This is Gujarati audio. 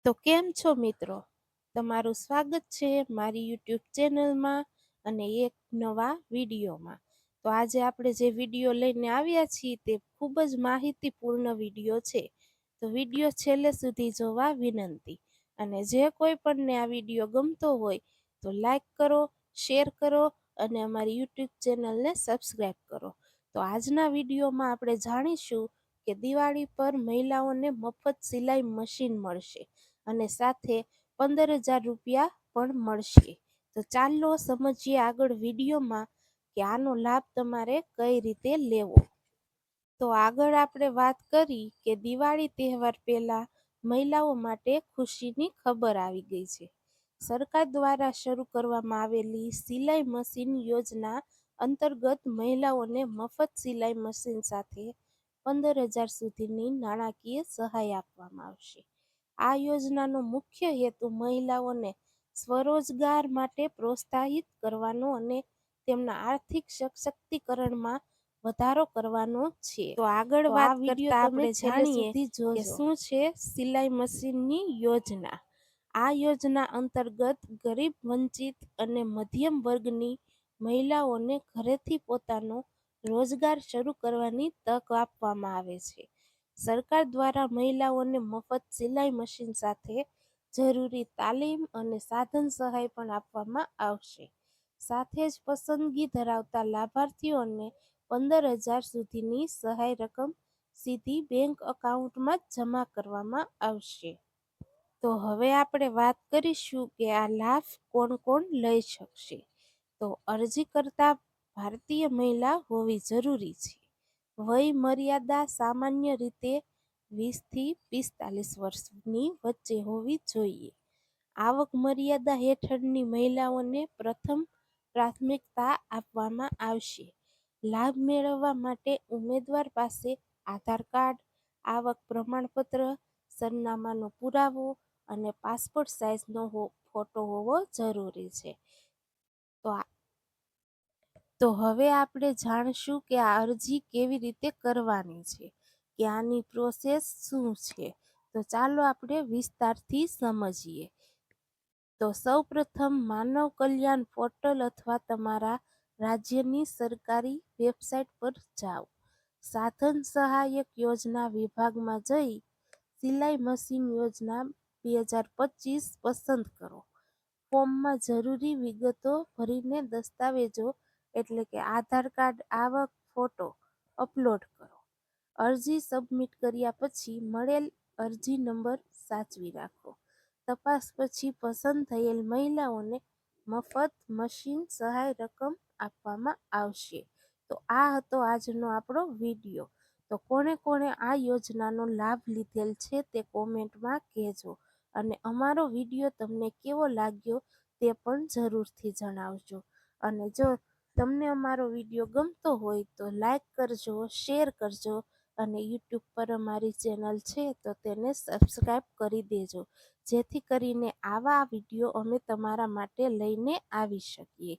તો કેમ છો મિત્રો? તમારું સ્વાગત છે મારી યુટ્યુબ ચેનલમાં અને એક નવા વિડીયોમાં. તો આજે આપણે જે વિડીયો લઈને આવ્યા છીએ તે ખૂબ જ માહિતીપૂર્ણ વિડીયો છે. તો વિડીયો છેલ્લે સુધી જોવા વિનંતી. અને જે કોઈ પણને આ વિડીયો ગમતો હોય તો લાઈક કરો, શેર કરો અને અમારી યુટ્યુબ ચેનલને સબસ્ક્રાઈબ કરો. તો આજના વિડીયોમાં આપણે જાણીશું કે દિવાળી પર મહિલાઓને મફત સિલાઈ મશીન મળશે અને સાથે 15,000 રૂપિયા પણ મળશે. તો ચાલો સમજીએ આગળ વિડીયોમાં કે આનો લાભ તમારે કઈ રીતે લેવો. તો આગળ આપણે વાત કરી કે દિવાળી તહેવાર પહેલા મહિલાઓ માટે ખુશીની ખબર આવી ગઈ છે. સરકાર દ્વારા શરૂ કરવામાં આવેલી સિલાઈ મશીન યોજના અંતર્ગત મહિલાઓને મફત સિલાઈ મશીન સાથે 15,000 સુધીની નાણાકીય સહાય આપવામાં આવશે. આ યોજનાનો મુખ્ય હેતુ મહિલાઓને સ્વરોજગાર માટે પ્રોત્સાહિત કરવાનો અને તેમના આર્થિક સશક્તિકરણમાં વધારો કરવાનો છે. તો આગળ વાત કરતા આપણે જાણીએ કે શું છે સિલાઈ મશીનની યોજના. આ યોજના અંતર્ગત ગરીબ, વંચિત અને મધ્યમ વર્ગની મહિલાઓને ઘરેથી પોતાનો રોજગાર શરૂ કરવાની તક આપવામાં આવે છે. સરકાર દ્વારા મહિલાઓને મફત સિલાઈ મશીન સાથે જરૂરી તાલીમ અને સાધન સહાય પણ આપવામાં આવશે. સાથે જ પસંદગી ધરાવતા લાભાર્થીઓને 15,000 સુધીની સહાય રકમ સીધી બેંક એકાઉન્ટમાં જમા કરવામાં આવશે. તો હવે આપણે વાત કરીશું કે આ લાભ કોણ કોણ લઈ શકશે. તો અરજી કરતા ભારતીય મહિલા હોવી જરૂરી છે. વય મર્યાદા સામાન્ય રીતે 20 થી 45 વર્ષની વચ્ચે હોવી જોઈએ. આવક મર્યાદા હેઠળની મહિલાઓને પ્રથમ પ્રાથમિકતા આપવામાં આવશે. લાભ મેળવવા માટે ઉમેદવાર પાસે આધાર કાર્ડ, આવક પ્રમાણપત્ર, સરનામાનો પુરાવો અને પાસપોર્ટ સાઇઝનો ફોટો હોવો જરૂરી છે. તો હવે આપણે જાણશું કે આ અરજી કેવી રીતે કરવાની છે, કે આની પ્રોસેસ શું છે. તો ચાલો આપણે વિસ્તારથી સમજીએ. તો સૌપ્રથમ માનવ કલ્યાણ પોર્ટલ અથવા તમારા રાજ્યની સરકારી વેબસાઇટ પર જાઓ. સાધન સહાયક યોજના વિભાગમાં જઈ સિલાઈ મશીન યોજના 2025 પસંદ કરો. ફોર્મમાં જરૂરી વિગતો ભરીને દસ્તાવેજો એટલે કે આધાર કાર્ડ, આવક, ફોટો અપલોડ કરો. અરજી સબમિટ કર્યા પછી મળેલ અરજી નંબર સાચવી રાખો. તપાસ પછી પસંદ થયેલ મહિલાઓને મફત મશીન સહાય રકમ આપવામાં આવશે. તો આ હતો આજનો આપણો વિડીયો. તો કોણે કોણે આ યોજનાનો લાભ લીધેલ છે તે કોમેન્ટમાં કહેજો અને અમારો વિડીયો તમને કેવો લાગ્યો તે પણ જરૂરથી જણાવજો. અને જો તમને અમારો વિડીયો ગમતો હોય તો લાઈક કરજો, શેર કરજો અને યુટ્યુબ પર અમારી ચેનલ છે તો તેને સબસ્ક્રાઈબ કરી દેજો, જેથી કરીને આવા વિડીયો અમે તમારા માટે લઈને આવી શકીએ.